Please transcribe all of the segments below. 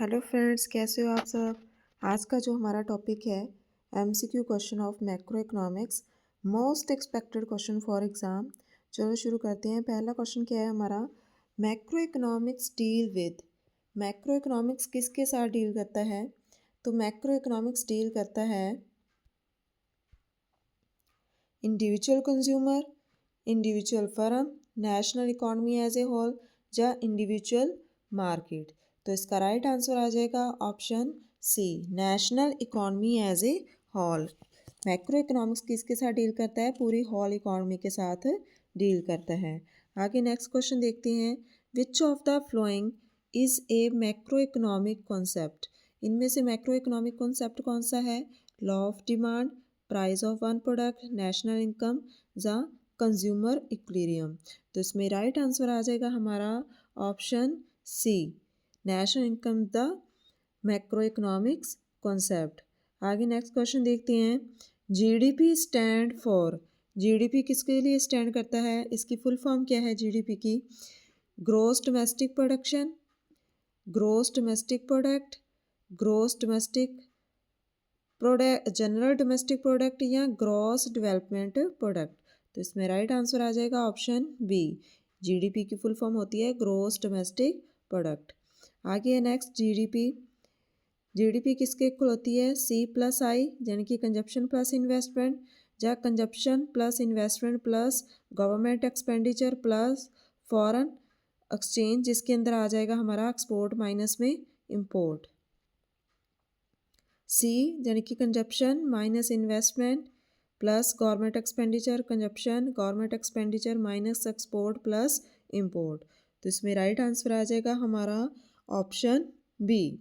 Hello friends, कैसे हो आप सब। आज का जो हमारा टॉपिक है MCQ question of macro economics, most expected question for exam. चलो शुरू करते हैं। पहला क्वेश्चन क्या है हमारा, macro economics deal with. Macro economics किसके साथ डील करता है? तो मैक्रो इकोनॉमिक्स डील करता है individual consumer, individual firm, national economy as a whole या इंडिविजुअल मार्केट। तो इसका राइट आंसर आ जाएगा option C, national economy as a whole. Macroeconomics किसके साथ डील करता है? पूरी होल इकॉनमी के साथ डील करता है। आगे नेक्स्ट क्वेश्चन देखते हैं, which of the following is a macroeconomic concept. इनमें से मैक्रो इकोनॉमिक कॉन्सेप्ट कौन सा है? Law of demand, price of one product, national income या कंज्यूमर इक्विलिब्रियम। तो इसमें राइट आंसर आ जाएगा हमारा option C, national income the macroeconomics concept. आगे नेक्स्ट क्वेश्चन देखते हैं, जीडीपी स्टैंड फॉर। जीडीपी किसके लिए स्टैंड करता है? इसकी फुल फॉर्म क्या है जीडीपी की? Gross domestic production, gross domestic product, gross domestic product, general domestic product या ग्रॉस डेवलपमेंट प्रोडक्ट। तो इसमें राइट आंसर आ जाएगा ऑप्शन बी, जीडीपी की फुल फॉर्म होती है ग्रॉस डोमेस्टिक प्रोडक्ट। आगे है नेक्स्ट जीडीपी। जीडीपी किसके इक्वल होती है? सी प्लस आई, यानी कि कंजप्शन प्लस इन्वेस्टमेंट, या consumption plus investment plus government expenditure plus foreign exchange, जिसके अंदर आ जाएगा हमारा एक्सपोर्ट माइनस में इंपोर्ट। सी यानी कि consumption minus investment plus government expenditure, consumption government expenditure minus export plus import. तो इसमें राइट आंसर आ जाएगा हमारा ऑप्शन बी।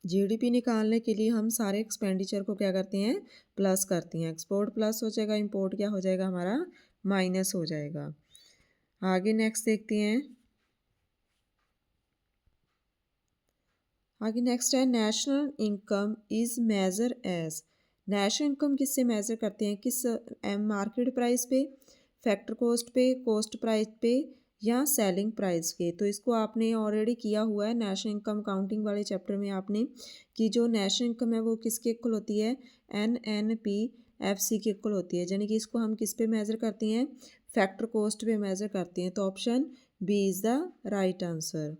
जीडीपी निकालने के लिए हम सारे एक्सपेंडिचर को क्या करते हैं? प्लस करते हैं। एक्सपोर्ट प्लस हो जाएगा, इंपोर्ट क्या हो जाएगा हमारा? माइनस हो जाएगा। आगे नेक्स्ट देखते हैं। आगे नेक्स्ट है, national income is measure as. National income किससे मेज़र करते हैं? किस मार्केट प्राइस पे, फैक्टर कॉस्ट पे, कॉस्ट प्राइस पे या सेलिंग प्राइस पे। तो इसको आपने ऑलरेडी किया हुआ है नेशनल इनकम काउंटिंग वाले चैप्टर में आपने, कि जो नेशनल इनकम है वो किसके इक्वल होती है? NNPFC के इक्वल होती है, यानी कि इसको हम किस पे मेज़र करते हैं? फैक्टर कॉस्ट पे मेज़र करते हैं। तो option B is the right answer.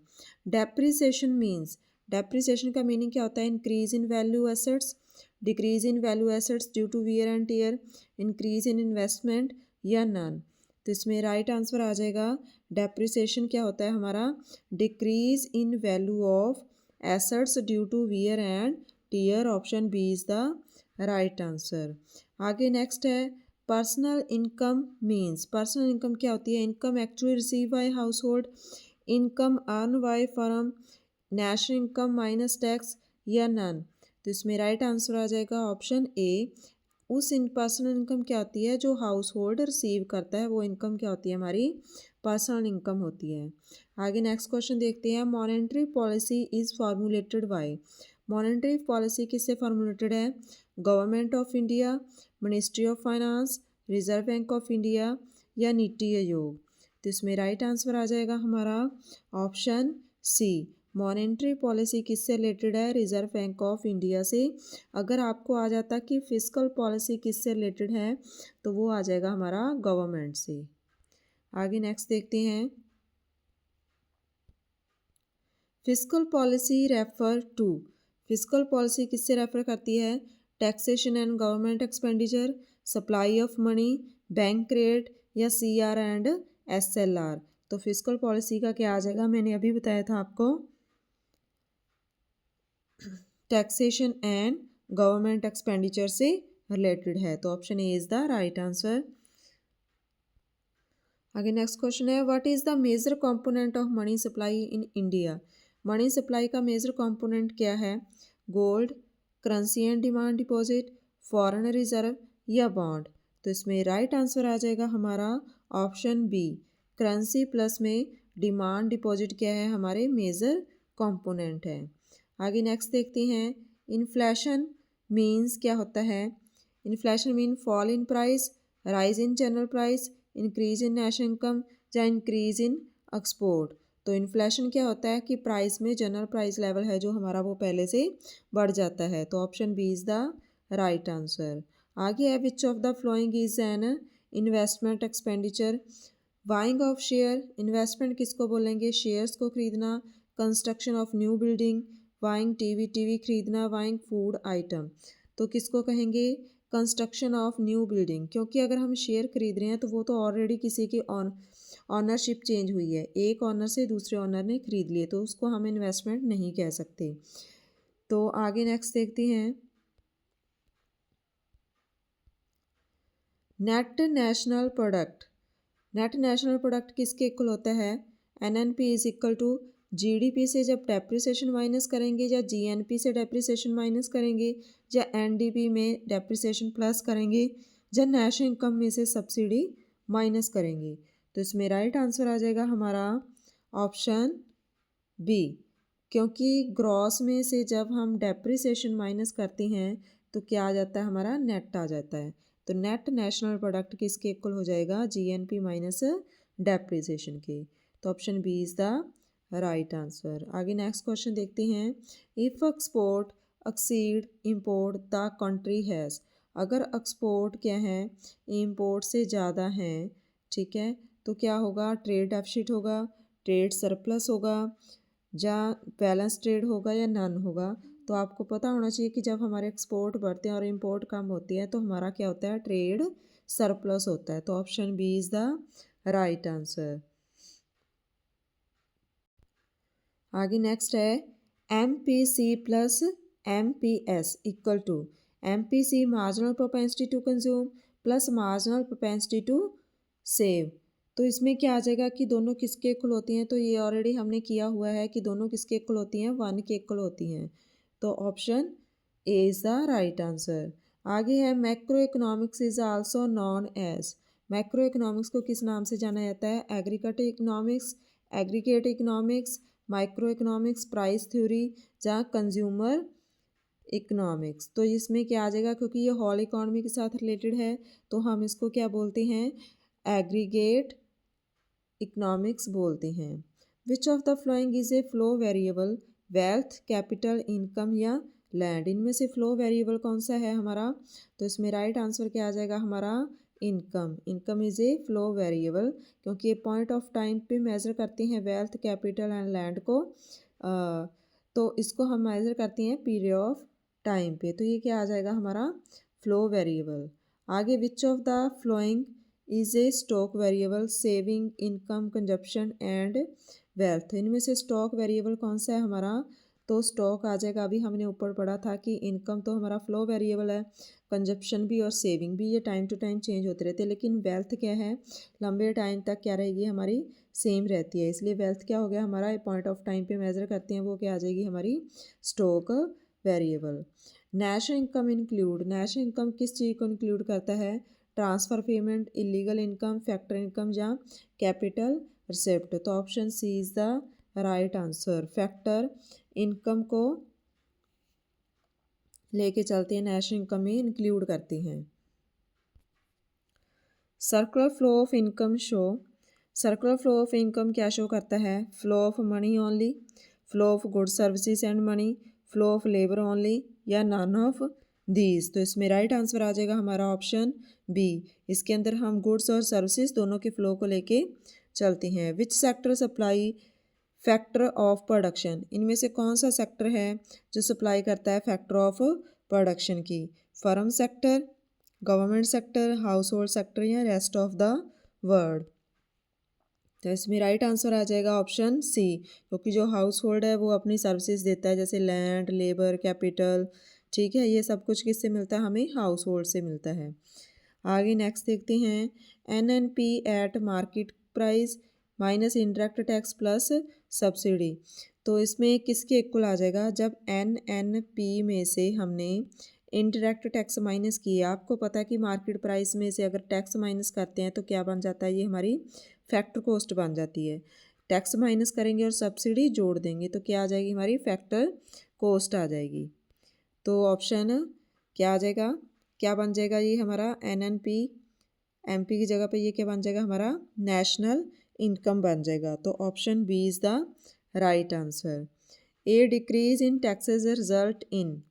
Depreciation means, depreciation का मीनिंग क्या होता है? Increase in value assets, decrease in value assets due to wear and tear, increase in investment या नन। तो इसमें राइट आंसर आ जाएगा, डेप्रिसिएशन क्या होता है हमारा? Decrease in value of assets due to wear and tear. Option B is the right answer. आगे नेक्स्ट है, personal income means. Personal income क्या होती है? Income actually receive by household, income earn by firm, national income minus tax या none. तो इसमें right answer आ जाएगा ऑप्शन ए। उस इन पर्सनल इनकम क्या होती है जो हाउस होल्ड रिसीव करता है, वो इनकम क्या होती है हमारी? पर्सनल इनकम होती है। आगे नेक्स्ट क्वेश्चन देखते हैं, monetary policy is formulated by. Monetary policy किससे फार्मूलेटेड है? Government of India, ministry of finance, reserve bank of India या नीति आयोग। तो इसमें राइट आंसर आ जाएगा हमारा ऑप्शन सी, मॉनेटरी पॉलिसी किससे रिलेटेड है? रिजर्व बैंक ऑफ इंडिया से। अगर आपको आ जाता कि फिस्कल पॉलिसी किससे रिलेटेड है, तो वो आ जाएगा हमारा गवर्नमेंट से। आगे नेक्स्ट देखते हैं, fiscal policy refer to. Fiscal policy किससे रेफर करती है? Taxation and government expenditure, supply of money, bank rate या CR एंड SLR। तो फिस्कल पॉलिसी का क्या आ जाएगा? मैंने अभी बताया था आपको, टैक्सेशन एंड गवर्नमेंट एक्सपेंडिचर से रिलेटेड है। तो option A is the right answer. आगे नेक्स्ट क्वेश्चन है, what is the major component of money supply in India. Money supply का मेजर कंपोनेंट क्या है? Gold, currency and demand deposit, foreign reserve या bond. तो इसमें राइट आंसर आ जाएगा हमारा ऑप्शन बी, करेंसी प्लस में डिमांड डिपॉजिट क्या है? हमारे मेजर कंपोनेंट है। आगे नेक्स्ट देखते हैं, इन्फ्लेशन मीन्स क्या होता है? Inflation mean fall in price, rise in general price, increase in national income या इंक्रीज इन एक्सपोर्ट। तो इन्फ्लेशन क्या होता है कि प्राइस में जनरल प्राइस लेवल है जो हमारा वो पहले से बढ़ जाता है। तो option B is the right answer. आगे है which of the following is an investment expenditure. Buying of share, investment किसको बोलेंगे, शेयर्स को खरीदना, construction of new building, buying TV खरीदना, बाइंग फूड आइटम। तो किसको कहेंगे, कंस्ट्रक्शन ऑफ न्यू बिल्डिंग, क्योंकि अगर हम शेयर खरीद रहे हैं तो वो तो ऑलरेडी किसी की ऑनरशिप चेंज हुई है, एक ऑनर से दूसरे ऑनर ने खरीद लिए, तो उसको हम इन्वेस्टमेंट नहीं कह सकते। तो आगे नेक्स्ट देखते हैं, net national product. Net national product किसके इक्वल होता है, NNP is equal to GDP से जब डेप्रिसिएशन माइनस करेंगे, या जीएनपी से डेप्रिसिएशन माइनस करेंगे, या एनडीपी में डेप्रिसिएशन प्लस करेंगे, या नेशनल इनकम में से सब्सिडी माइनस करेंगे। तो इसमें राइट आंसर आ जाएगा हमारा ऑप्शन बी, क्योंकि ग्रॉस में से जब हम डेप्रिसिएशन माइनस करते हैं तो क्या आ जाता है, हमारा नेट आ जाता है। तो नेट नेशनल प्रोडक्ट किसके इक्वल हो जाएगा, जीएनपी माइनस डेप्रिसिएशन के। तो option B is the right answer. आगे नेक्स्ट क्वेश्चन देखते हैं, if export exceed import the country has. अगर एक्सपोर्ट क्या है, इम्पोर्ट से ज़्यादा हैं, ठीक है, तो क्या होगा, ट्रेड डेफिसिट होगा, ट्रेड सरप्लस होगा, या बैलेंस ट्रेड होगा, या नन होगा। तो आपको पता होना चाहिए कि जब हमारे एक्सपोर्ट बढ़ते हैं और इंपोर्ट कम होती है तो हमारा क्या होता है, ट्रेड सरप्लस होता है। तो option B is the right answer. आगे नेक्स्ट है, M P C plus M P S equal to, M P C marginal propensity to consume plus marginal propensity to save. तो इसमें क्या आ जाएगा कि दोनों किसके इक्वल होती हैं, तो ये ऑलरेडी हमने किया हुआ है कि दोनों किसके इक्वल होती हैं, 1 के इक्वल होती हैं। तो option A is the right answer. आगे है, macroeconomics is also known as. Macroeconomics को किस नाम से जाना जाता है, aggregate economics, aggregate economics, microeconomics, price theory, या कंज्यूमर इकोनॉमिक्स। तो इसमें क्या आ जाएगा, क्योंकि ये होल इकोनॉमी के साथ रिलेटेड है तो हम इसको क्या बोलते हैं, एग्रीगेट इकोनॉमिक्स बोलते हैं। Which of the following is a flow variable, wealth, capital, income, या लैंड। इनमें से फ्लो वेरिएबल कौन सा है हमारा, तो इसमें राइट आंसर क्या आ जाएगा हमारा, income. Income is a flow variable, क्योंकि ये पॉइंट ऑफ टाइम पे मेज़र करते हैं वेल्थ, कैपिटल एंड लैंड को। तो इसको हम मेज़र करते हैं पीरियड ऑफ टाइम पे। तो ये क्या आ जाएगा हमारा, फ्लो वेरिएबल। आगे, विच of the following is A stock variable, saving, income, consumption and wealth. इनमें से स्टॉक वेरिएबल कौन सा है हमारा, तो स्टॉक आ जाएगा, अभी हमने ऊपर पढ़ा था कि इनकम तो हमारा फ्लो वेरिएबल है, कंजप्शन भी और सेविंग भी, ये टाइम टू टाइम चेंज होते रहते हैं, लेकिन वेल्थ क्या है, लंबे टाइम तक क्या रहेगी हमारी, सेम रहती है। इसलिए वेल्थ क्या हो गया हमारा, पॉइंट ऑफ टाइम पे मेज़र करते हैं, वो क्या आ जाएगी हमारी, stock variable. National income include, national income किस चीज़ को इंक्लूड करता है, transfer payment, illegal income, factor income, या कैपिटल रिसिप्ट। तो option C is the right answer. Factor income को लेके चलते हैं, नेशनल इनकम में इंक्लूड करती हैं। Circular flow of income show, circular flow of income क्या शो करता है, flow of money only, flow of goods services and money, flow of labour only, या नन ऑफ दीज। तो इसमें राइट आंसर आ जाएगा हमारा ऑप्शन बी। इसके अंदर हम गुड्स और सर्विसेज दोनों के फ्लो को लेके चलते हैं। Which sector supply factor of production, इनमें से कौन सा सेक्टर है जो सप्लाई करता है फैक्टर ऑफ प्रोडक्शन की, firm sector, government sector, house hold sector, या रेस्ट ऑफ द वर्ल्ड। तो इसमें राइट आंसर आ जाएगा ऑप्शन सी, क्योंकि जो हाउस होल्ड है वो अपनी सर्विसेज देता है, जैसे लैंड, लेबर, कैपिटल, ठीक है, ये सब कुछ किससे मिलता है, हमें हाउस होल्ड से मिलता है। आगे नेक्स्ट देखते हैं, NNP eight market price minus indirect tax plus subsidy. तो इसमें किसके इक्वल आ जाएगा, जब एनएनपी में से हमने इंडायरेक्ट टैक्स माइनस किया, आपको पता है कि मार्केट प्राइस में से अगर टैक्स माइनस करते हैं तो क्या बन जाता है, ये हमारी फैक्टर कॉस्ट बन जाती है। टैक्स माइनस करेंगे और सब्सिडी जोड़ देंगे तो क्या आ जाएगी हमारी, फैक्टर कॉस्ट आ जाएगी। तो ऑप्शन क्या आ जाएगा, क्या बन जाएगा ये हमारा, एनएनपी, एमपी की जगह पे ये क्या बन जाएगा हमारा, नेशनल इनकम बन जाएगा। तो option B is the right answer. A decrease in taxes result in,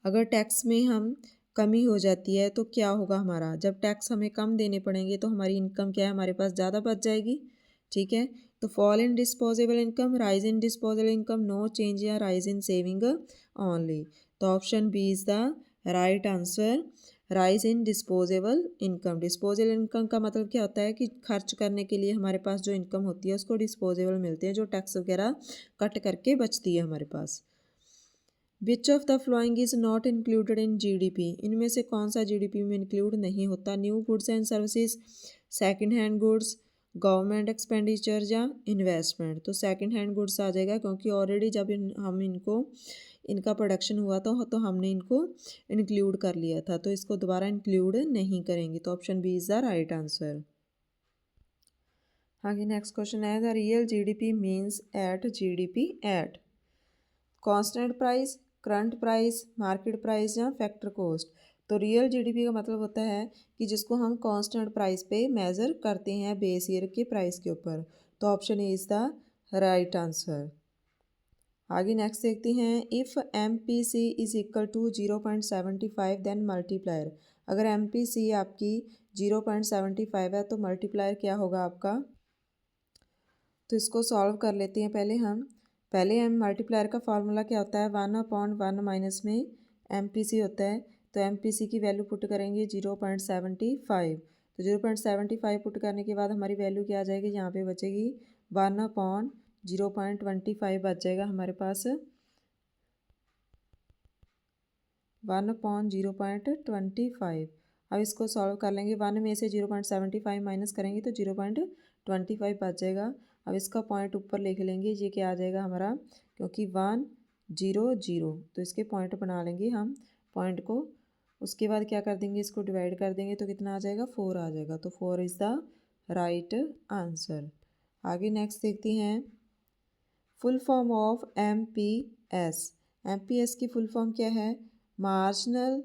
अगर टैक्स में हम कमी हो जाती है तो क्या होगा हमारा, जब टैक्स हमें कम देने पड़ेंगे तो हमारी इनकम क्या है, हमारे पास ज़्यादा बच जाएगी। ठीक है, तो fall in disposable income, rise in disposable income, no change या राइज इन सेविंग ओनली। तो option B is the right answer, rise in disposable income. Disposable income का मतलब क्या होता है कि खर्च करने के लिए हमारे पास जो इनकम होती है उसको डिस्पोजेबल मिलते हैं, जो टैक्स वगैरह कट करके बचती है हमारे पास। Which of the following is not included in GDP, इनमें से कौन सा जीडीपी में इंक्लूड नहीं होता। New goods and services, second hand goods, government expenditure या इन्वेस्टमेंट। तो सेकंड हैंड गुड्स आ जाएगा, क्योंकि ऑलरेडी जब हम इनको इनका प्रोडक्शन हुआ था तो हमने इनको इंक्लूड कर लिया था, तो इसको दोबारा इंक्लूड नहीं करेंगे। तो option B is the right answer. आगे नेक्स्ट क्वेश्चन है, the real GDP means at GDP at constant price, current price, market price या फैक्टर कॉस्ट। तो रियल जीडीपी का मतलब होता है कि जिसको हम कांस्टेंट प्राइस पे मेज़र करते हैं बेस ईयर के प्राइस के ऊपर। तो option A is the right answer. आगे नेक्स्ट देखते हैं, if M P C is equal to 0.75 then multiplier. अगर एम पी सी आपकी 0.75 है तो मल्टीप्लायर क्या होगा आपका। तो इसको सॉल्व कर लेते हैं पहले हम मल्टीप्लायर का फार्मूला क्या होता है, 1/1 माइनस में एम पी सी होता है। तो एम पी सी की वैल्यू पुट करेंगे 0.75। तो 0.75 पुट करने के बाद हमारी वैल्यू क्या आ जाएगी, यहाँ पे बचेगी 1/0.25 बच जाएगा हमारे पास, 1/0.25। अब इसको सॉल्व कर लेंगे, 1 में से 0.75 माइनस करेंगे तो 0.25 बच जाएगा। अब इसका पॉइंट ऊपर लिख लेंगे, ये क्या आ जाएगा हमारा, क्योंकि 1 0 0, तो इसके पॉइंट बना लेंगे हम पॉइंट को। उसके बाद क्या कर देंगे, इसको डिवाइड कर देंगे तो कितना आ जाएगा, 4 आ जाएगा। तो 4 इज़ द राइट आंसर। आगे नेक्स्ट देखते हैं, full form of M P S. M P S की फुल फॉर्म क्या है, marginal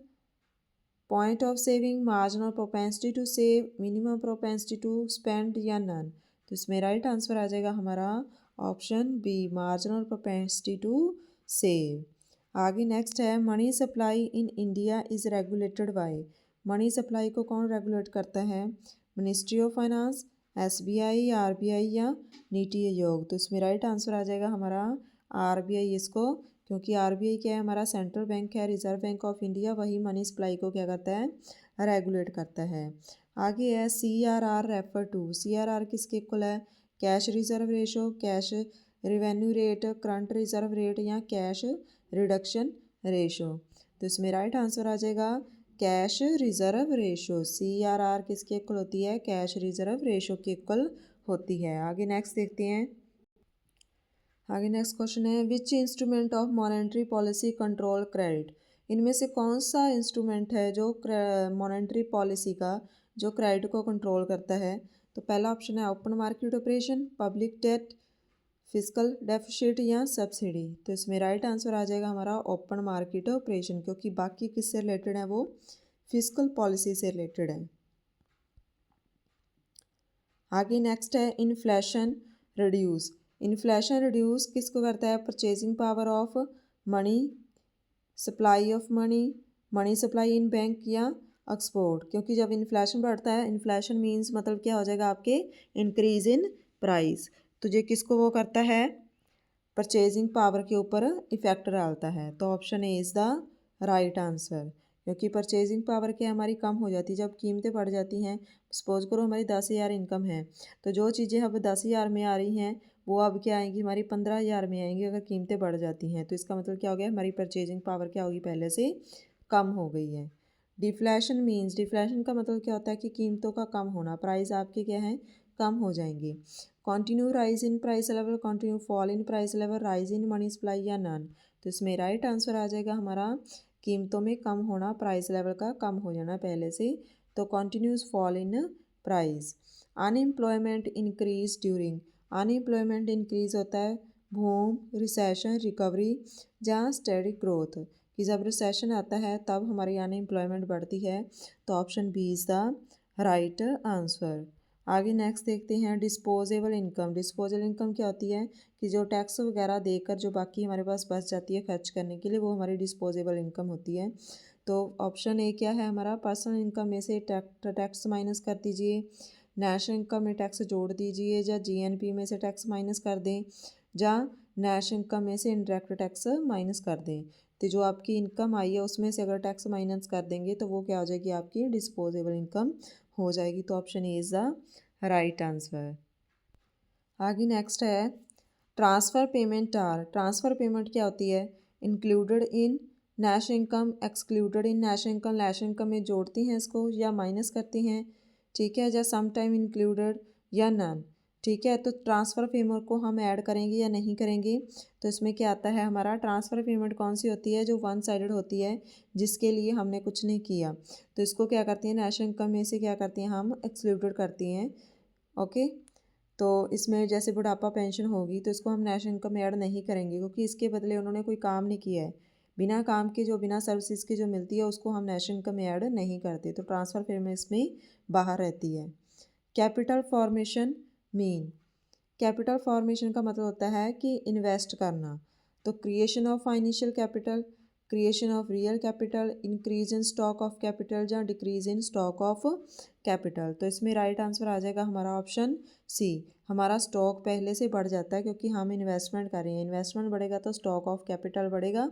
point of saving, marginal propensity to save, minimum propensity to spend या नन। तो इसमें राइट आंसर आ जाएगा हमारा option B, marginal propensity to save. आगे नेक्स्ट है, money supply in India is regulated by. Money supply को कौन रेगुलेट करता है, ministry of finance, SBI, RBI या नीति आयोग। तो इसमें राइट आंसर आ जाएगा हमारा आरबीआई, इसको, क्योंकि आरबीआई क्या है, हमारा सेंट्रल बैंक है, रिजर्व बैंक ऑफ इंडिया, वही मनी सप्लाई को क्या करता है, रेगुलेट करता है। आगे है सीआरआर रेफर टू। सीआरआर किसके इक्वल है, cash reserve ratio, cash revenue rate, current reserve rate या कैश रिडक्शन रेशो। तो इसमें राइट आंसर आ जाएगा कैश रिजर्व रेशो। सीआरआर किसके इक्वल होती है, कैश रिजर्व रेशो के इक्वल होती है। आगे नेक्स्ट देखते हैं, आगे नेक्स्ट क्वेश्चन है, which instrument of monetary policy control credit. इनमें से कौन सा इंस्ट्रूमेंट है जो मॉनेटरी पॉलिसी का जो क्रेडिट को कंट्रोल करता है। तो पहला ऑप्शन है open market operation, public debt, physical deficit या सब्सिडी। तो इसमें राइट आंसर आ जाएगा हमारा ओपन मार्केट ऑपरेशन, क्योंकि बाकी किससे रिलेटेड है, वो फिजिकल पॉलिसी से रिलेटेड है। आगे नेक्स्ट है इन्फ्लेशन रिड्यूस। इन्फ्लेशन रिड्यूस किसको करता है, purchasing power of money, supply of money, money supply in bank या एक्सपोर्ट। क्योंकि जब इन्फ्लेशन बढ़ता है, इन्फ्लेशन मीन्स मतलब क्या हो जाएगा आपके, इंक्रीज इन प्राइस। तो ये किसको वो करता है, परचेजिंग पावर के ऊपर इफेक्ट डालता है। तो option A is the right answer, क्योंकि परचेजिंग पावर क्या हमारी कम हो जाती है जब कीमतें बढ़ जाती हैं। सपोज करो हमारी 10,000 इनकम है, तो जो चीज़ें अब 10,000 में आ रही हैं वो अब क्या आएंगी, हमारी 15,000 में आएंगी अगर कीमतें बढ़ जाती हैं। तो इसका मतलब क्या हो गया, हमारी परचेजिंग पावर क्या होगी, पहले से कम हो गई है। डिफ्लेशन मीन्स, डिफ्लेशन का मतलब क्या होता है कि कीमतों का कम होना, प्राइस आपके क्या हैं, कम हो जाएंगे। Continue rise in price level, continue fall in price level, rise in money supply या नन। तो इसमें राइट आंसर आ जाएगा हमारा कीमतों में कम होना, प्राइस लेवल का कम हो जाना पहले से। तो continuous fall in price. Unemployment increase during, unemployment increase होता है बूम, रिसेशन, रिकवरी या स्टेडी ग्रोथ, कि जब रिसेशन आता है तब हमारी अनएम्प्लॉयमेंट बढ़ती है। तो option B is the right answer. आगे नेक्स्ट देखते हैं डिस्पोजेबल इनकम। डिस्पोजेबल इनकम क्या होती है कि जो टैक्स वगैरह देकर जो बाकी हमारे पास बच जाती है खर्च करने के लिए, वो हमारी डिस्पोजेबल इनकम होती है। तो ऑप्शन ए क्या है हमारा, पर्सनल इनकम में से टैक्स माइनस कर दीजिए, नेशनल इनकम में टैक्स जोड़ दीजिए, या जीएनपी में से टैक्स माइनस कर दें, या नेशनल इनकम में से इनडायरेक्ट टैक्स माइनस कर दें। तो जो आपकी इनकम आई है उसमें से अगर टैक्स माइनस कर देंगे तो वो क्या हो जाएगी, आपकी डिस्पोजेबल इनकम हो जाएगी। तो option A is the right answer. आगे नेक्स्ट है transfer payment are. Transfer payment क्या होती है, included in national income, excluded in national income. National income में जोड़ती हैं इसको या माइनस करती हैं, ठीक है, या सम टाइम इंक्लूडेड या नन, ठीक है। तो ट्रांसफ़र पेमेंट को हम ऐड करेंगे या नहीं करेंगे, तो इसमें क्या आता है हमारा, ट्रांसफ़र पेमेंट कौन सी होती है, जो वन साइडेड होती है, जिसके लिए हमने कुछ नहीं किया, तो इसको क्या करती हैं नेशनल इनकम में से क्या करती हैं हम एक्सक्लूडेड करती हैं। ओके, तो इसमें जैसे बुढ़ापा पेंशन होगी तो इसको हम नेशनल इनकम में ऐड नहीं करेंगे, क्योंकि इसके बदले उन्होंने कोई काम नहीं किया है। बिना काम के जो, बिना सर्विसेज के जो मिलती है उसको हम नेशनल इनकम में ऐड नहीं करते, तो ट्रांसफ़र पेमेंट इसमें बाहर रहती है। Capital formation mean, capital formation का मतलब होता है कि इन्वेस्ट करना। तो creation of financial capital, creation of real capital, increase in stock of capital या decrease in stock of capital. तो इसमें राइट आंसर आ जाएगा हमारा ऑप्शन सी। हमारा स्टॉक पहले से बढ़ जाता है क्योंकि हम इन्वेस्टमेंट कर रहे हैं, इन्वेस्टमेंट बढ़ेगा तो स्टॉक ऑफ कैपिटल बढ़ेगा,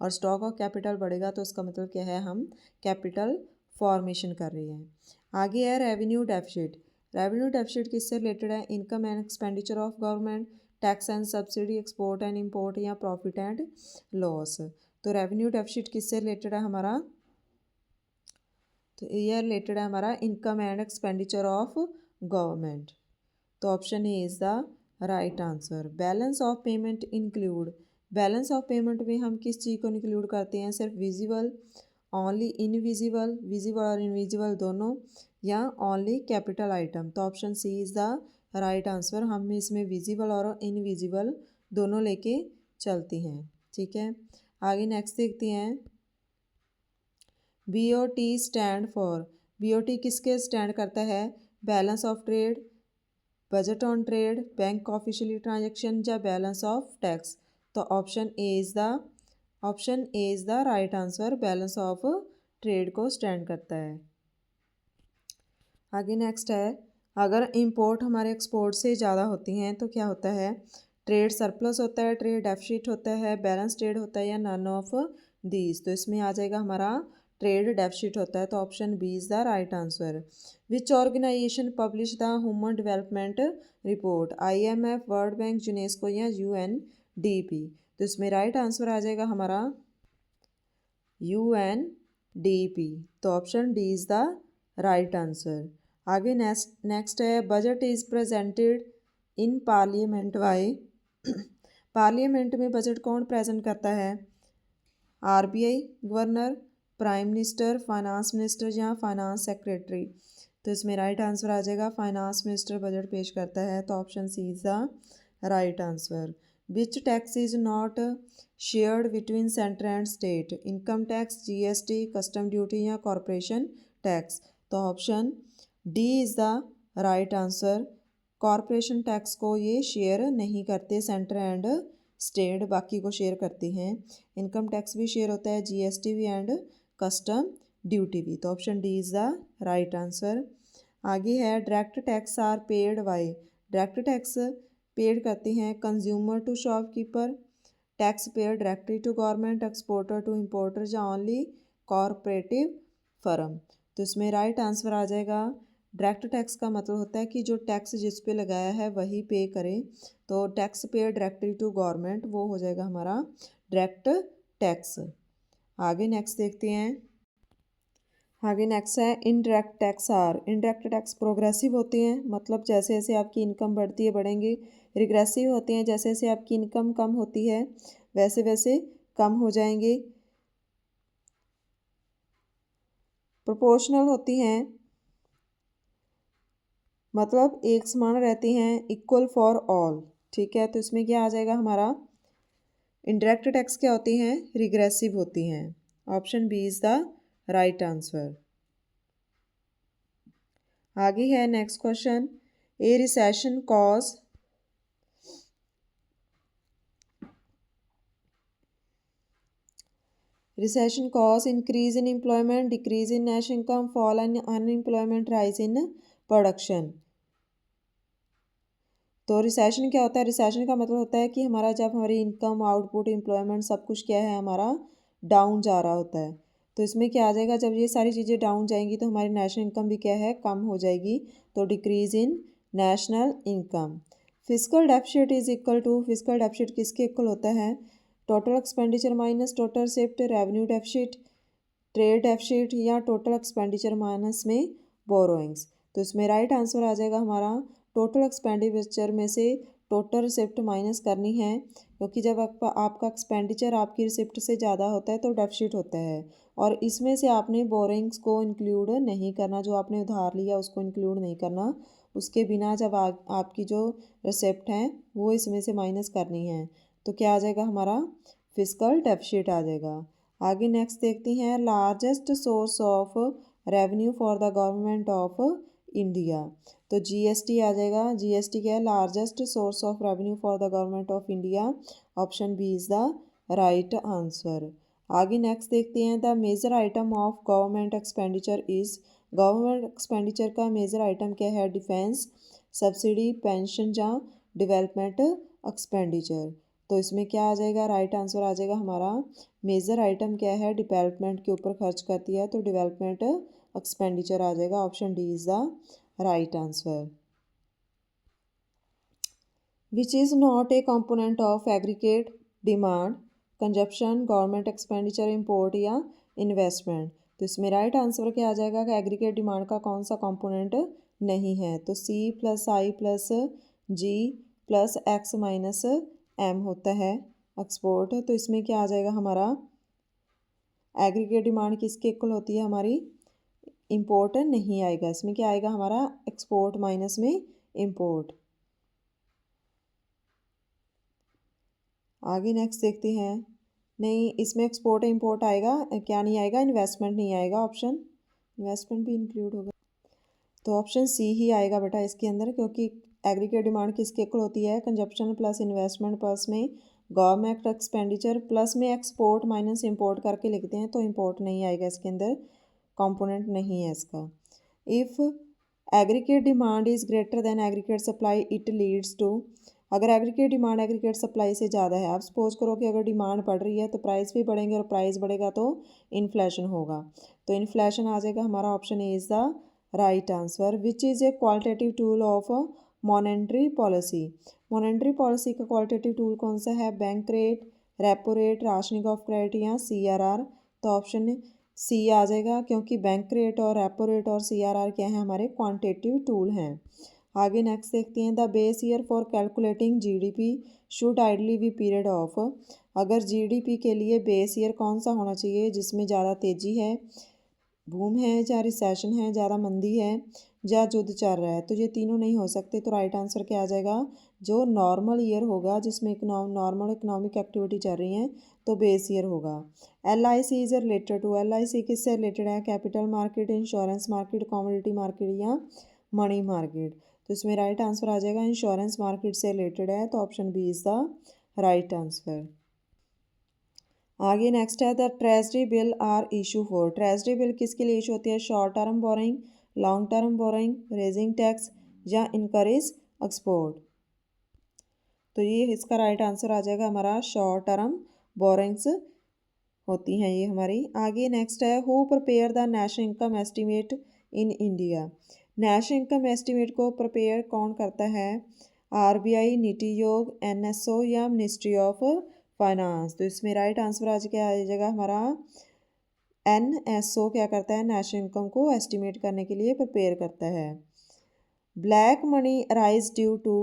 और स्टॉक ऑफ कैपिटल बढ़ेगा तो इसका मतलब क्या है, हम कैपिटल फॉर्मेशन कर रहे हैं। आगे है रेवेन्यू डेफिसिट। रेवेन्यू डेफिसिट किससे रिलेटेड है, income and expenditure of government, tax and subsidy, export and import, या प्रॉफिट एंड लॉस। तो रेवेन्यू डेफिसिट किससे रिलेटेड है हमारा, तो ये रिलेटेड है हमारा income and expenditure of government. तो option A is the right answer. Balance of payment include, balance of payment में हम किस चीज़ को इंक्लूड करते हैं, सिर्फ विजिबल, ओनली इनविजिबल, विजिबल और इनविजिबल दोनों, या ओनली कैपिटल आइटम। तो option C is the right answer. हम इसमें विजिबल और इनविजिबल दोनों लेके चलती हैं, ठीक है। आगे नेक्स्ट देखते हैं BOT स्टैंड फॉर। BOT किसके स्टैंड करता है, balance of trade, budget on trade, bank officially transaction, या बैलेंस ऑफ टैक्स। तो option A is the right answer, balance of trade को स्टैंड करता है। आगे नेक्स्ट है अगर इंपोर्ट हमारे एक्सपोर्ट से ज़्यादा होती हैं तो क्या होता है, ट्रेड सरप्लस होता है, ट्रेड डेफिसिट होता है, बैलेंस ट्रेड होता है, या नन ऑफ दीज। तो इसमें आ जाएगा हमारा ट्रेड डेफिसिट होता है। तो option B is the right answer. Which organization publish the human development report, IMF, world bank, UNESCO, या UNDP। तो इसमें राइट आंसर आ जाएगा हमारा UNDP। तो option D is the right answer. आगे नेक्स्ट है budget is presented in parliament by. Parliament में बजट कौन प्रेजेंट करता है, RBI governor, prime minister, finance minister, या फाइनेंस सेक्रेटरी। तो इसमें राइट आंसर आ जाएगा फाइनेंस मिनिस्टर बजट पेश करता है। तो option C is the right answer. Which tax is not shared between centre and state, income tax, GST, custom duty, या कॉरपोरेशन टैक्स। तो option D is the right answer. Corporation tax को ये share नहीं करते, centre and state बाकी को share करती हैं। इनकम टैक्स भी शेयर होता है, GST भी, एंड कस्टम ड्यूटी भी। तो option D is the right answer. आगे है direct tax are paid by. Direct tax paid करते हैं consumer to shopkeeper, tax payer directly to government, exporter to importer, या ओनली कॉरपोरेटिव फर्म। तो इसमें right answer आ जाएगा डायरेक्ट टैक्स का मतलब होता है कि जो टैक्स जिस पे लगाया है वही पे करे। तो tax payer directly to government वो हो जाएगा हमारा डायरेक्ट टैक्स। आगे नेक्स्ट देखते हैं। आगे नेक्स्ट है indirect tax are. Indirect tax progressive होते हैं, मतलब जैसे जैसे आपकी इनकम बढ़ती है बढ़ेंगे। रिग्रेसिव होते हैं, जैसे जैसे आपकी इनकम कम होती है वैसे वैसे कम हो जाएंगे। प्रोपोर्शनल होती हैं, मतलब एक समान रहती हैं, इक्वल फॉर ऑल, ठीक है। तो इसमें क्या आ जाएगा हमारा, इनडायरेक्ट टैक्स क्या होती हैं, रिग्रेसिव होती हैं। Option B is the right answer. आगे है next question, a recession cause increase in employment, decrease in national income, fall in unemployment, rise in production. तो रिसेशन क्या होता है? रिसेशन का मतलब होता है कि हमारा जब हमारी इनकम, आउटपुट, एम्प्लॉयमेंट सब कुछ क्या है हमारा डाउन जा रहा होता है। तो इसमें क्या आ जाएगा, जब ये सारी चीज़ें डाउन जाएंगी तो हमारी नेशनल इनकम भी क्या है कम हो जाएगी। तो decrease in national income. Physical deficit is equal to, physical deficit किसके इक्वल होता है? Total expenditure minus total receipt, revenue deficit, trade deficit या टोटल एक्सपेंडिचर माइनस में बोरोइंग्स। तो इसमें राइट आंसर आ जाएगा हमारा टोटल एक्सपेंडिचर में से टोटल रिसिप्ट माइनस करनी है, क्योंकि जब आपका एक्सपेंडिचर आपकी रिसिप्ट से ज़्यादा होता है तो डेफिसिट होता है। और इसमें से आपने बोरिंग्स को इंक्लूड नहीं करना, जो आपने उधार लिया उसको इंक्लूड नहीं करना। उसके बिना जब आपकी जो रिसिप्ट हैं वो इसमें से माइनस करनी है। तो क्या आ जाएगा हमारा फिजिकल डेफिसिट आ जाएगा। आगे नेक्स्ट देखते हैं, largest source of revenue for the government of India. तो जीएसटी आ जाएगा। जीएसटी क्या है? Largest source of revenue for the government of India. Option B is the right answer. आगे नेक्स्ट देखते हैं, the major item of government expenditure is. Government expenditure का major item क्या है? डिफेंस, सब्सिडी, पेंशन या development expenditure. तो इसमें क्या आ जाएगा? राइट आंसर आ जाएगा हमारा मेजर आइटम क्या है? डेवलपमेंट के ऊपर खर्च करती है, तो डेवलपमेंट एक्सपेंडिचर आ जाएगा। Option D is the right answer. Which is not a component of aggregate demand, consumption, government expenditure, import या इन्वेस्टमेंट। तो इसमें राइट आंसर क्या आ जाएगा कि एग्रीगेट डिमांड का कौन सा कंपोनेंट नहीं है? तो सी प्लस आई प्लस जी प्लस एक्स माइनस एम होता है एक्सपोर्ट। तो इसमें क्या आ जाएगा हमारा एग्रीगेट डिमांड किसके इक्वल होती है हमारी? इंपोर्ट नहीं आएगा। इसमें क्या आएगा हमारा एक्सपोर्ट माइनस में इंपोर्ट। आगे नेक्स्ट देखते हैं, नहीं इसमें एक्सपोर्ट इंपोर्ट आएगा, क्या नहीं आएगा? इन्वेस्टमेंट नहीं आएगा। ऑप्शन इन्वेस्टमेंट भी इंक्लूड होगा, तो ऑप्शन सी ही आएगा बेटा इसके अंदर, क्योंकि एग्रीगेट डिमांड किसके इक्वल होती है? कंजप्शन प्लस इन्वेस्टमेंट प्लस में गवर्नमेंट एक्सपेंडिचर प्लस में एक्सपोर्ट माइनस इंपोर्ट करके लिखते हैं, तो इंपोर्ट नहीं आएगा इसके अंदर, कंपोनेंट नहीं है इसका। If aggregate demand is greater than aggregate supply it leads to. अगर एग्रीगेट डिमांड एग्रीगेट सप्लाई से ज़्यादा है, आप सपोज करो कि अगर डिमांड बढ़ रही है तो प्राइस भी बढ़ेंगे, और प्राइस बढ़ेगा तो इन्फ्लेशन होगा। तो इन्फ्लेशन आ जाएगा हमारा। Option A is the right answer. Which is a qualitative tool of monetary policy. Monetary policy का क्वालिटेटिव टूल कौन सा है? Bank rate, repo rate, rationing of credit या सीआरआर। तो ऑप्शन सी आ जाएगा, क्योंकि बैंक रेट और रेपो रेट और सीआरआर क्या है? हमारे क्वांटिटेटिव टूल हैं। आगे नेक्स्ट देखते हैं, the base year for calculating GDP should ideally be period of. अगर जीडीपी के लिए बेस ईयर कौन सा होना चाहिए जिसमें ज़्यादा तेज़ी है, बूम है, या रिसेशन है, ज़्यादा मंदी है, या युद्ध चल रहा है? तो ये तीनों नहीं हो सकते। तो राइट आंसर क्या आ जाएगा? जो नॉर्मल ईयर होगा, जिसमें नॉर्मल इकोनॉमिक एक्टिविटी चल रही है, तो बेस ईयर होगा। LIC is related to. LIC किससे रिलेटेड है? Capital market, insurance market, commodity market या मनी मार्केट। तो इसमें राइट आंसर आ जाएगा इंश्योरेंस मार्केट से रिलेटेड है, तो option B is the right answer. आगे नेक्स्ट है, the treasury bill are issue for. Treasury bill किसके लिए इशू होती है? Short term borrowing, long term borrowing, raising tax या इनकरेज एक्सपोर्ट। तो ये इसका राइट आंसर आ जाएगा हमारा शॉर्ट टर्म बोरिंग्स होती हैं ये हमारी। आगे नेक्स्ट है, who prepare the national income estimate in India. National income estimate को प्रिपेयर कौन करता है? RBI, नीति आयोग, NSO या मिनिस्ट्री ऑफ फाइनेंस। तो इसमें राइट आंसर आज क्या आ जाएगा हमारा NSO क्या करता है? नेशनल इनकम को एस्टिमेट करने के लिए प्रिपेयर करता है। Black money rise due to.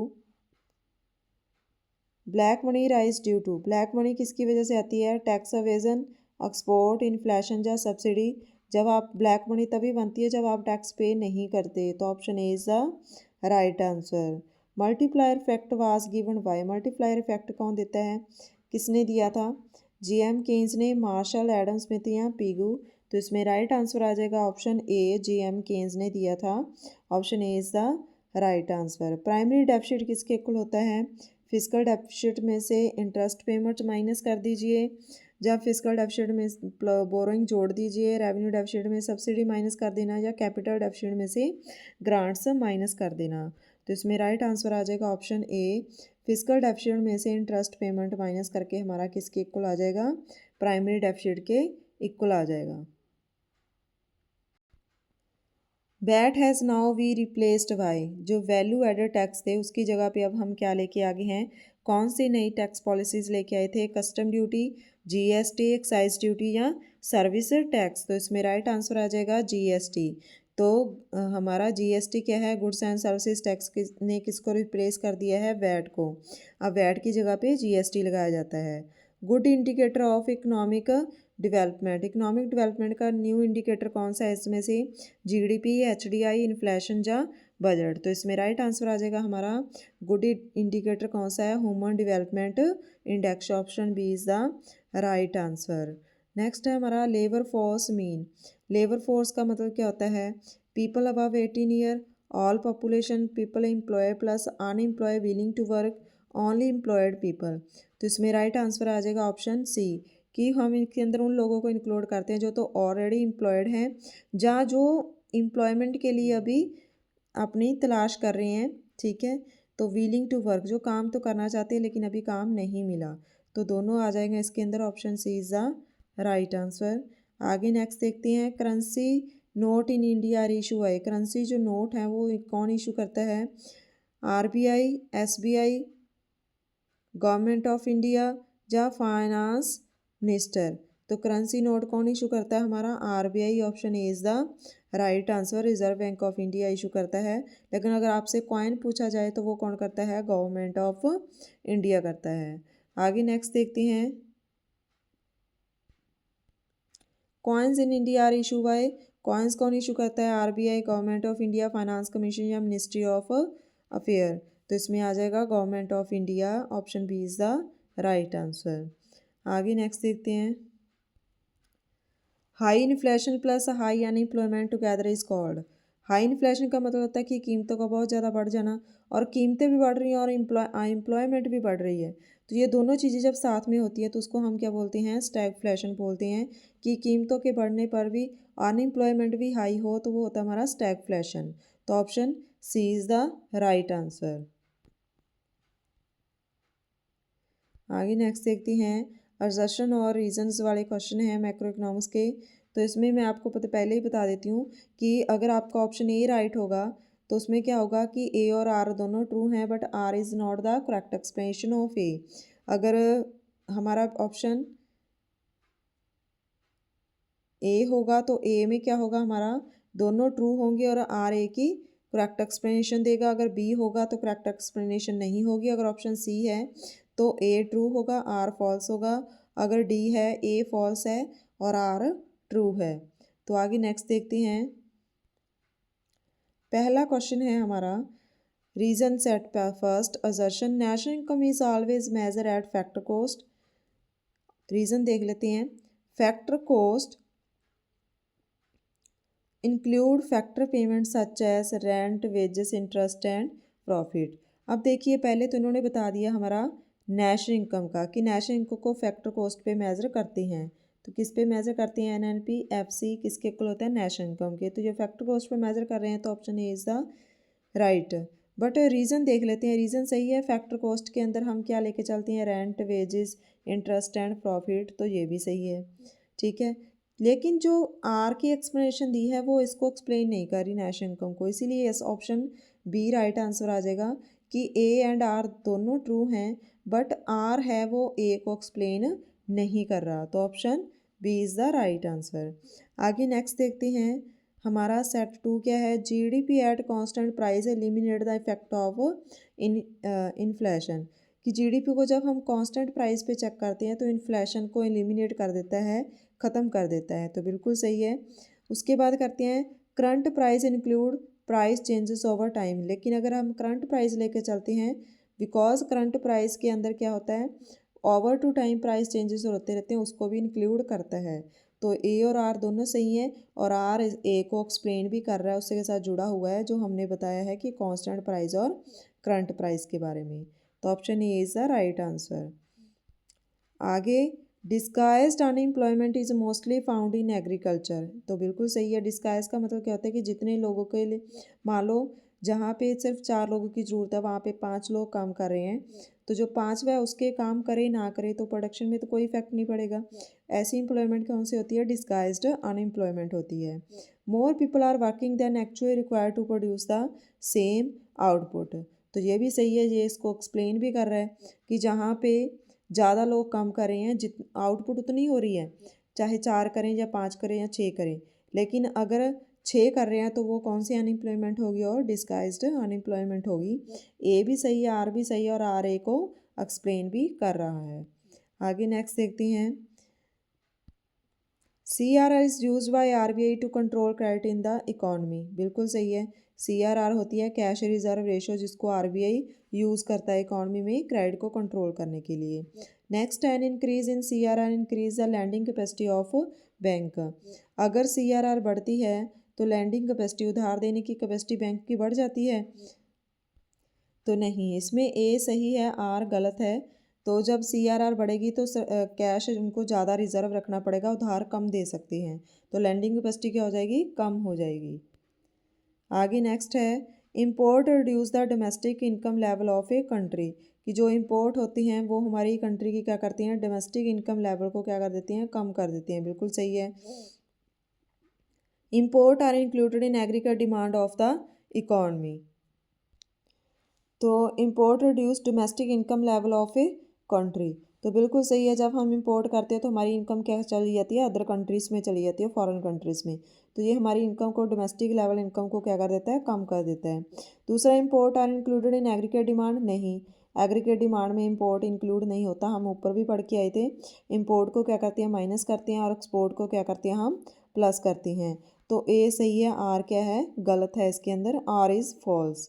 Black money किसकी वजह से आती है? टैक्स अवेजन, एक्सपोर्ट, इन्फ्लेशन या सब्सिडी। जब आप ब्लैक मनी तभी बनती है जब आप टैक्स पे नहीं करते, तो option A is the right answer. Multiplier effect was given by. Multiplier effect कौन देता है? किसने दिया था? GM केन्स ने, मार्शल, एडम स्मिथ या पीगू। तो इसमें राइट आंसर आ जाएगा ऑप्शन ए, J.M. केन्स ने दिया था। Option A is the right answer. Primary deficit किसके इक्वल होता है? फिजिकल डेफिसिट में से इंटरेस्ट पेमेंट माइनस कर दीजिए, जब फिजिकल डेफिसिट में बोरोइंग जोड़ दीजिए, रेवेन्यू डेफिसिट में सब्सिडी माइनस कर देना, या कैपिटल डेफिसिट में से ग्रांट्स माइनस कर देना। तो इसमें राइट आंसर आ जाएगा ऑप्शन ए, फिजिकल डेफिसिट में से इंटरेस्ट पेमेंट माइनस करके हमारा किसके इक्वल आ जाएगा? प्राइमरी डेफिसिट के इक्वल आ जाएगा। वैट हैज़ नाउ वी रिप्लेस्ड बाय, जो वैल्यू एडेड टैक्स थे उसकी जगह पे अब हम क्या लेके आगे हैं? कौन सी नई टैक्स पॉलिसीज़ लेके आए थे? Custom duty, GST, excise duty या सर्विस टैक्स? तो इसमें राइट आंसर आ जाएगा जीएसटी। तो हमारा जीएसटी क्या है? गुड्स एंड सर्विसेज टैक्स ने किसको रिप्लेस कर दिया है? वैट को। अब वैट की जगह पे जीएसटी लगाया जाता है। Good indicator of economic development, economic development का न्यू इंडिकेटर कौन सा है इसमें से? जीडीपी, एचडीआई, इन्फ्लेशन या बजट? तो इसमें राइट आंसर आ जाएगा हमारा गुड इंडिकेटर कौन सा है? Human development index. Option B is the right answer. Next है हमारा labour force mean. Labour force का मतलब क्या होता है? People above 18 year, all population, people employ plus unemploy willing to work, only employed people. तो इसमें राइट आंसर आ जाएगा ऑप्शन सी, कि हम इनके अंदर उन लोगों को इंक्लूड करते हैं जो तो ऑलरेडी एम्प्लॉयड हैं, या जो एम्प्लॉयमेंट के लिए अभी अपनी तलाश कर रहे हैं। ठीक है, तो विलिंग टू वर्क, जो काम तो करना चाहते हैं लेकिन अभी काम नहीं मिला। तो दोनों आ जाएंगे इसके अंदर। Option C is the right answer. आगे नेक्स्ट देखते हैं, currency note in India are issue है। करेंसी जो नोट है वो कौन इशू करता है? RBI, SBI, government of India या फाइनेंस मिनिस्टर? तो करेंसी नोट कौन इशू करता है? हमारा RBI. Option A is the right answer. Reserve bank of India issue करता है। लेकिन अगर आपसे कॉइन पूछा जाए तो वो कौन करता है? गवर्नमेंट ऑफ इंडिया करता है। आगे नेक्स्ट देखते हैं, coins in India are issue by, coins कौन इशू करता है? RBI, government of India, finance commission या मिनिस्ट्री ऑफ अफेयर? तो इसमें आ जाएगा government of India. Option B is the right answer. आगे नेक्स्ट देखते हैं, high inflation plus high unemployment together is called. High inflation का मतलब होता है कि कीमतों का बहुत ज़्यादा बढ़ जाना, और कीमतें भी बढ़ रही हैं और एम्प्लॉयमेंट भी बढ़ रही है। तो ये दोनों चीज़ें जब साथ में होती है तो उसको हम क्या बोलते हैं? स्टैगफ्लेशन बोलते हैं। कि कीमतों के बढ़ने पर भी अनएम्प्लॉयमेंट भी हाई हो तो वो होता है हमारा स्टैगफ्लेशन। तो option C is the right answer. आगे नेक्स्ट देखते हैं, असर्शन और रीजंस वाले क्वेश्चन हैं मैक्रो इकोनॉमिक्स के। तो इसमें मैं आपको पहले ही बता देती हूँ कि अगर आपका ऑप्शन ए राइट होगा तो उसमें क्या होगा कि ए और आर दोनों ट्रू हैं, but R is not the correct explanation of A. अगर हमारा ऑप्शन ए होगा तो ए में क्या होगा? हमारा दोनों ट्रू होंगे और आर ए की करेक्ट एक्सप्लेनेशन देगा। अगर बी होगा तो करेक्ट एक्सप्लेनेशन नहीं होगी। अगर ऑप्शन सी है तो ए ट्रू होगा, आर फॉल्स होगा। अगर डी है, ए फॉल्स है और आर ट्रू है। तो आगे नेक्स्ट देखते हैं, पहला क्वेश्चन है हमारा, reason set first assertion, national income is always measure at factor cost. Reason देख लेते हैं, factor cost include factor payment such as rent, wages, interest and profit. अब देखिए, पहले तो इन्होंने बता दिया हमारा नेशनल इनकम का, कि नेशनल इनकम को फैक्टर कॉस्ट पे मेज़र करते हैं। तो किस पे मेज़र करते हैं? एनएनपी, एफसी किसके इक्वल होता है? नेशनल इनकम के। तो ये फैक्टर कॉस्ट पे मेज़र कर रहे हैं तो option A is the right. But reason देख लेते हैं, रीज़न सही है। फैक्टर कॉस्ट के अंदर हम क्या लेके चलते हैं? Rent, wages, interest and profit, तो ये भी सही है। ठीक है, लेकिन जो आर की एक्सप्लेनेशन दी है वो इसको एक्सप्लेन नहीं कर रही नेशनल इनकम को, इसीलिए इस ऑप्शन बी राइट आंसर आ जाएगा कि ए एंड आर दोनों ट्रू हैं, बट आर है वो ए को एक्सप्लेन नहीं कर रहा। तो option B is the right answer. आगे नेक्स्ट देखते हैं, हमारा सेट 2 क्या है? GDP at constant price eliminate the effect of inflation. कि जीडीपी को जब हम कांस्टेंट प्राइस पे चेक करते हैं तो इन्फ्लेशन को एलिमिनेट कर देता है, ख़त्म कर देता है। तो बिल्कुल सही है। उसके बाद करते हैं, current price include price changes over time. लेकिन अगर हम करंट प्राइस लेके चलते हैं, बिकॉज करंट प्राइस के अंदर क्या होता है? Over to time price changes होते रहते हैं, उसको भी इंक्लूड करता है। तो ए और आर दोनों सही हैं और आर ए को एक्सप्लेन भी कर रहा है, उसके साथ जुड़ा हुआ है जो हमने बताया है कि कांस्टेंट प्राइस और करंट प्राइस के बारे में। तो option A is the right answer. आगे, disguised unemployment is mostly found in agriculture. तो बिल्कुल सही है। डिस्गाइज का मतलब क्या होता है कि जितने लोगों के लिए, मान लो जहाँ पे सिर्फ 4 लोगों की ज़रूरत है वहाँ पे 5 लोग काम कर रहे हैं, तो जो 5वां है उसके काम करे ना करे तो प्रोडक्शन में तो कोई इफेक्ट नहीं पड़ेगा। ऐसी एम्प्लॉयमेंट कौन सी होती है? डिस्गाइज्ड अनएम्प्लॉयमेंट होती है। More people are working than actually required to produce the same output. तो ये भी सही है, ये इसको एक्सप्लेन भी कर रहा है कि जहाँ पे ज़्यादा लोग काम कर रहे हैं, जित आउटपुट उतनी हो रही है, चाहे 4 करें या 5 करें या 6 करें, लेकिन अगर 6 कर रहे हैं तो वो कौन सी अनएम्प्लॉयमेंट होगी? और डिस्गाइज्ड अनएम्प्लॉयमेंट होगी। ए भी सही है, आर भी सही है और आर ए को एक्सप्लेन भी कर रहा है। आगे नेक्स्ट देखते हैं। CRR is use by RBI to control credit in the economy. बिल्कुल सही है। CRR होती है कैश रिजर्व रेशो, जिसको RBI यूज़ करता है इकॉनमी में क्रेडिट को कंट्रोल करने के लिए। Next, an increase in CRR increase the lending capacity of bank. अगर CRR बढ़ती है तो लैंडिंग कैपेसिटी, उधार देने की कैपेसिटी बैंक की बढ़ जाती है? तो नहीं, इसमें ए सही है, आर गलत है। तो जब CRR बढ़ेगी तो कैश उनको ज़्यादा रिजर्व रखना पड़ेगा, उधार कम दे सकती हैं, तो लैंडिंग कैपेसिटी क्या हो जाएगी? कम हो जाएगी। आगे नेक्स्ट है, import reduce the domestic income level of a country. कि जो इम्पोर्ट होती हैं वो हमारी कंट्री की क्या करती हैं? डोमेस्टिक इनकम लेवल को क्या कर देती हैं? कम कर देती हैं। बिल्कुल सही है। Import are included in agriculture demand of the economy. तो import reduce domestic income level of a country. तो बिल्कुल सही है, जब हम इंपोर्ट करते हैं तो हमारी इनकम क्या चली जाती है? अदर कंट्रीज़ में चली जाती है, फॉरेन कंट्रीज़ में। तो ये हमारी इनकम को, डोमेस्टिक लेवल इनकम को क्या कर देता है? कम कर देता है। दूसरा, import are included in aggregate demand. नहीं, एग्रीगेट डिमांड में इम्पोर्ट इंक्लूड नहीं होता। हम ऊपर भी पढ़ के आए थे, इम्पोर्ट को क्या करते हैं? माइनस करते हैं और एक्सपोर्ट को क्या करते हैं? हम प्लस करते हैं। तो ए सही है, आर क्या है? गलत है। इसके अंदर आर इज़ फॉल्स।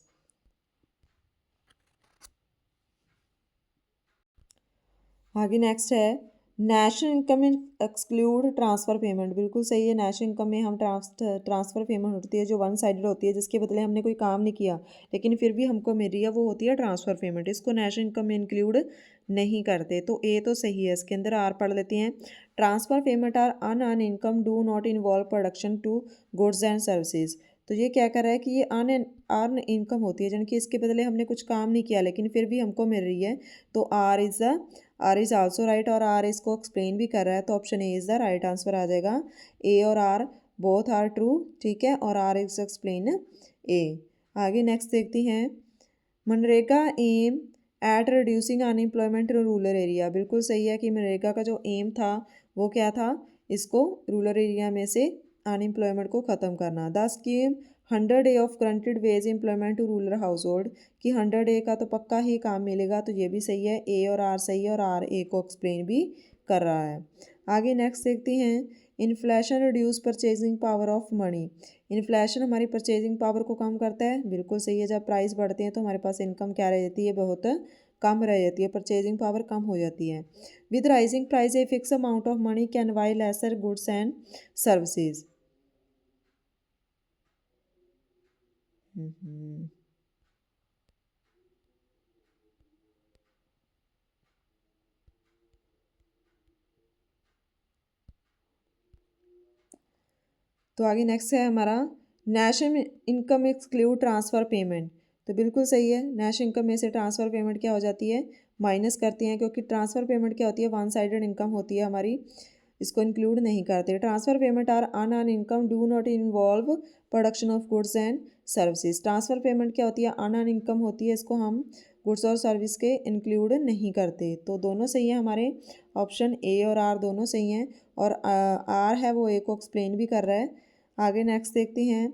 आगे नेक्स्ट है, national income exclude transfer payment. बिल्कुल सही है। नेशनल इनकम में हम ट्रांसफ़र पेमेंट होती है जो वन साइडेड होती है, जिसके बदले हमने कोई काम नहीं किया लेकिन फिर भी हमको मिल रही है, वो होती है ट्रांसफ़र पेमेंट। इसको नेशनल इनकम में इंक्लूड नहीं करते। तो ए तो सही है। इसके अंदर आर पढ़ लेते हैं। Transfer payment are an income do not involve production to goods and services. तो ये क्या कर रहा है कि ये अर्न इनकम होती है, यानी कि इसके बदले हमने कुछ काम नहीं किया लेकिन फिर भी हमको मिल रही है। तो आर इज़ आल्सो राइट और आर इसको एक्सप्लेन भी कर रहा है। तो option A is the right answer आ जाएगा। ए और आर बोथ आर ट्रू, ठीक है, और आर इज एक्सप्लेन ए। आगे नेक्स्ट देखते हैं, मनरेगा aim at reducing unemployment in rural area. बिल्कुल सही है कि मनरेगा का जो एम था वो क्या था? इसको रूरल एरिया में से अनएम्प्लॉयमेंट को ख़त्म करना। The scheme 100 day of granted wage employment to rural household. कि 100 डे का तो पक्का ही काम मिलेगा, तो ये भी सही है। ए और आर सही है और आर ए को एक्सप्लेन भी कर रहा है। आगे नेक्स्ट देखते हैं, inflation reduce purchasing power of money. Inflation हमारी परचेजिंग पावर को कम करता है। बिल्कुल सही है। जब प्राइस बढ़ते हैं तो हमारे पास इनकम क्या रह जाती है? बहुत कम रह जाती है, परचेजिंग पावर कम हो जाती है। With rising price a fix amount of money can buy lesser goods and services. तो आगे नेक्स्ट है हमारा, national income exclude transfer payment. तो बिल्कुल सही है। नेशनल इनकम में से ट्रांसफ़र पेमेंट क्या हो जाती है? माइनस करती हैं, क्योंकि ट्रांसफ़र पेमेंट क्या होती है? वन साइडेड इनकम होती है हमारी, इसको इंक्लूड नहीं करते। Transfer payment are an income do not involve production of goods and services. Transfer payment क्या होती है? अन इनकम होती है, इसको हम गुड्स और सर्विस के इंक्लूड नहीं करते। तो दोनों सही है हमारे, ऑप्शन ए और आर दोनों सही हैं। और आर है वो ए को एक्सप्लेन भी कर रहा है। आगे नेक्स्ट देखते हैं,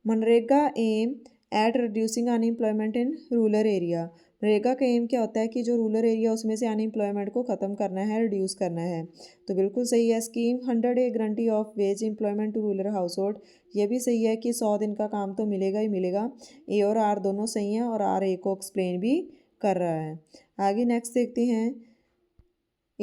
मनरेगा aim at reducing unemployment in rural area. मनरेगा का एम क्या होता है? कि जो रूरल एरिया उसमें से अनएम्प्लॉयमेंट को ख़त्म करना है, रिड्यूस करना है। तो बिल्कुल सही है। Scheme 100 day guarantee of wage employment to rural household. ये भी सही है कि 100 दिन का काम तो मिलेगा ही मिलेगा। ए और आर दोनों सही हैं और आर ए को एक्सप्लेन भी कर रहा है। आगे नेक्स्ट देखते हैं,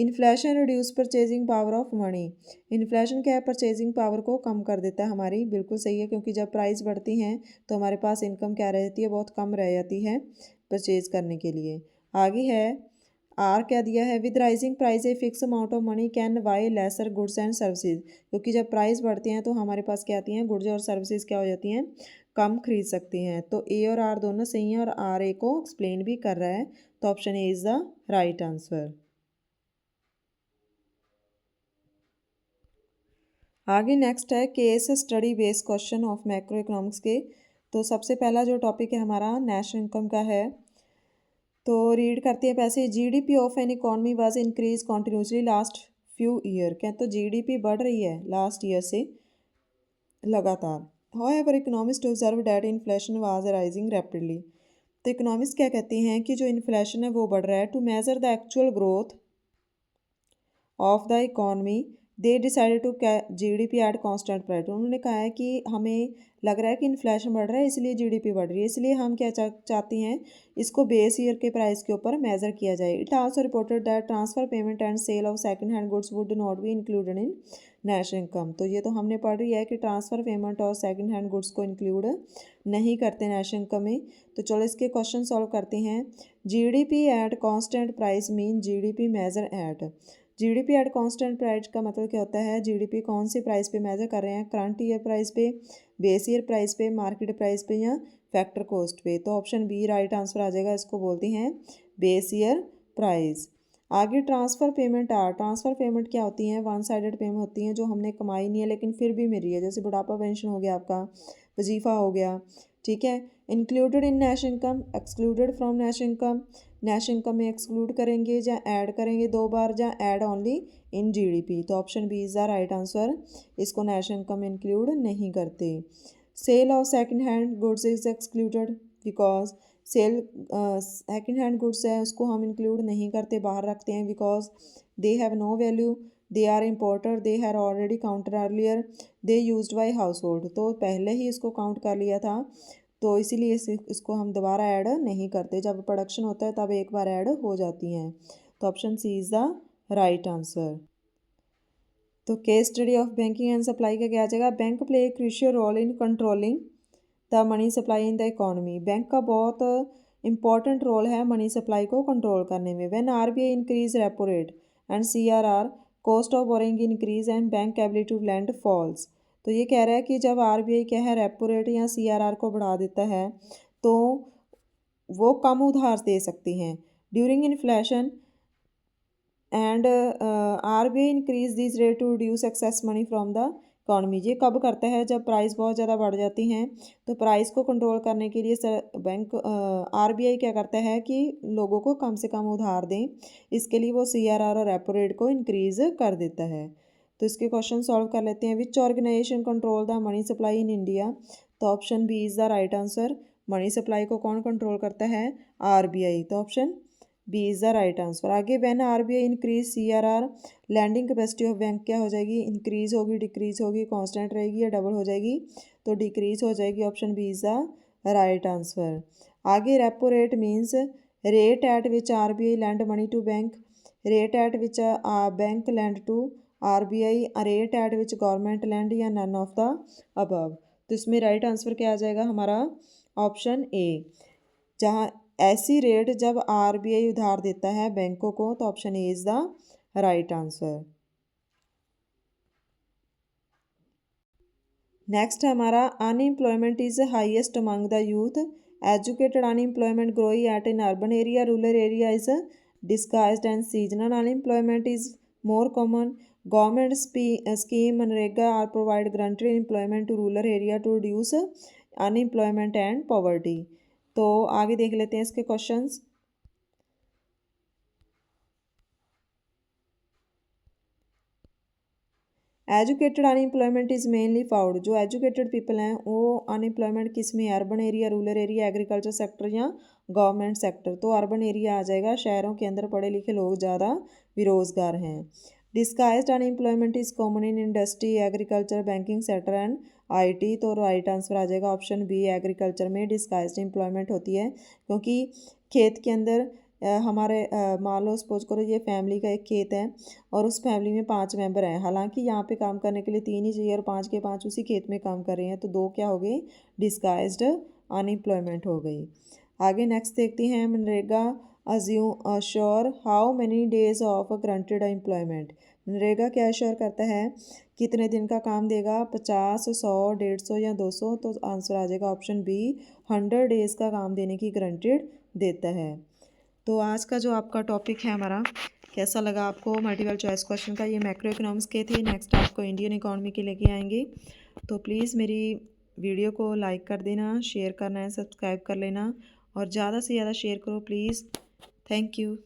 inflation reduce purchasing power of money. Inflation क्या है, परचेजिंग पावर को कम कर देता है हमारी। बिल्कुल सही है, क्योंकि जब प्राइस बढ़ती हैं तो हमारे पास इनकम क्या रहती है, बहुत कम रह जाती है परचेज करने के लिए। आगे है आर क्या दिया है, with rising price a fix amount of money can buy lesser goods and services. क्योंकि जब प्राइस बढ़ती हैं तो हमारे पास क्या आती हैं, गुड्स और सर्विसेज क्या हो जाती हैं, कम खरीद सकती हैं। तो ए और आर दोनों सही हैं और आर ए को एक्सप्लेन भी कर रहा है, तो option A is the right answer. आगे नेक्स्ट है case study based question of macro economics के। तो सबसे पहला जो टॉपिक है हमारा नेशनल इनकम का है। तो रीड करते हैं पैसे, GDP of N economy was increase continuously last few year. क्या तो जीडीपी बढ़ रही है लास्ट ईयर से लगातार। However economist observe that inflation was rising rapidly. तो इकोनॉमिस्ट क्या कहते हैं कि जो इन्फ्लेशन है वो बढ़ रहा है। To measure the actual growth of the economy they decided to GDP at constant price. उन्होंने कहा है कि हमें लग रहा है कि इन्फ्लेशन बढ़ रहा है, इसलिए जीडीपी बढ़ रही है, इसलिए हम क्या चाहती हैं, इसको बेस ईयर के प्राइस के ऊपर मेजर किया जाए। It also reported that transfer payment and sale of second hand goods would not be included in national income. तो ये तो हमने पढ़ रही है कि ट्रांसफ़र पेमेंट और सेकंड हैंड गुड्स को इंक्लूड नहीं करते नेशनल इनकम में। तो चलो इसके क्वेश्चन सॉल्व करते हैं। GDP at constant price mean GDP measure at. GDP at constant price का मतलब क्या होता है, जीडीपी कौन सी प्राइस पे मेजर कर रहे हैं, करंट ईयर प्राइस पे, बेस ईयर प्राइस पे, मार्केट प्राइस पे या फैक्टर कॉस्ट पे। तो ऑप्शन बी राइट आंसर आ जाएगा, इसको बोलते हैं बेस ईयर प्राइस। आगे transfer payment are. Transfer payment क्या होती हैं, वन साइडेड पेमेंट होती हैं जो हमने कमाई नहीं है लेकिन फिर भी मिल रही है, जैसे बुढ़ापा पेंशन हो गया, आपका वजीफ़ा हो गया, ठीक है। Included in national income, excluded from national income. National income में एक्सक्लूड करेंगे या ऐड करेंगे दो बार, या ऐड ओनली इन जीडीपी। तो option B is the right answer, इसको नेशनल इनकम में इंक्लूड नहीं करते। Sale of second hand goods is excluded because sale second hand goods है उसको हम इंक्लूड नहीं करते, बाहर रखते हैं, because they have no value, they are imported, they have already counted earlier, they used by household. तो पहले ही इसको काउंट कर लिया था, तो इसीलिए इसको हम दोबारा ऐड नहीं करते, जब प्रोडक्शन होता है तब एक बार ऐड हो जाती हैं। तो option C is the right answer. तो case study of banking and supply का क्या आ जाएगा, bank play a crucial role in controlling the money supply in the economy. Bank का बहुत इंपॉर्टेंट रोल है मनी सप्लाई को कंट्रोल करने में। When RBI increase repo rate and CRR cost of borrowing increase and bank ability to lend falls. तो ये कह रहा है कि जब आरबीआई क्या है रेपो रेट या सीआरआर को बढ़ा देता है तो वो कम उधार दे सकती हैं during inflation and RBI increase this rate to reduce excess money from the economy. ये कब करता है, जब प्राइस बहुत ज़्यादा बढ़ जाती हैं, तो प्राइस को कंट्रोल करने के लिए बैंक आरबीआई क्या करता है कि लोगों को कम से कम उधार दें, इसके लिए वो सीआरआर और रेपो रेट को इंक्रीज़ कर देता है। तो इसके क्वेश्चन सॉल्व कर लेते हैं। Which organization control the money supply in India. तो option B is the right answer. Money supply को कौन कंट्रोल करता है, आरबीआई। तो option B is the right answer. आगे when RBI increase CRR lending capacity of bank क्या हो जाएगी, इंक्रीज होगी, डिक्रीज होगी, कांस्टेंट रहेगी या डबल हो जाएगी, तो डिक्रीज हो जाएगी। Option B is the right answer. आगे repo rate means rate at which RBI lend money to bank, rate at which bank lend to RBI, rate at which government lend, या none of the above. तो इसमें right answer क्या आ जाएगा हमारा, option A, जहाँ ऐसी rate जब आरबीआई उधार देता है बैंकों को, तो option A is the right answer. Next है हमारा unemployment is highest among the youth, educated unemployment growing at in urban area, rural area is disguised and seasonal unemployment is more common, government scheme मनरेगा are provide guaranteed employment to rural area to reduce unemployment and poverty. तो आगे देख लेते हैं इसके questions. Educated unemployment is mainly found, जो educated people हैं वो अनएम्प्लॉयमेंट किस में, urban area, rural area, agriculture sector या गवर्नमेंट सेक्टर। तो अर्बन एरिया आ जाएगा, शहरों के अंदर पढ़े लिखे लोग ज़्यादा बेरोज़गार हैं। Disguised unemployment is common in industry, agriculture, banking sector and IT. तो राइट आंसर आ जाएगा ऑप्शन बी, एग्रीकल्चर में डिस्गाइज्ड एम्प्लॉयमेंट होती है, क्योंकि खेत के अंदर हमारे मान लो सपोज करो ये फैमिली का एक खेत है और उस फैमिली में 5 मेंबर हैं, हालांकि यहाँ पे काम करने के लिए 3 ही चाहिए और 5 के 5 उसी खेत में काम कर रहे हैं, तो 2 क्या हो गई, डिस्गाइज्ड अनएम्प्लॉयमेंट हो गई। आगे नेक्स्ट देखते हैं MNREGA assume assure how many days of granted employment. MNREGA क्या अश्योर करता है, कितने दिन का काम देगा, 50, 100, 150 या 200, तो आंसर आ जाएगा ऑप्शन बी, 100 डेज़ का काम देने की गारंटेड देता है। तो आज का जो आपका टॉपिक है हमारा, कैसा लगा आपको मल्टीपल चॉइस क्वेश्चन का, ये मैक्रो इकोनॉमिक्स के थे। नेक्स्ट आपको इंडियन इकोनॉमी के लेके आएंगे। तो प्लीज़ मेरी वीडियो को लाइक कर देना, शेयर करना है, सब्सक्राइब कर लेना और ज़्यादा से ज़्यादा शेयर करो प्लीज़। Thank you.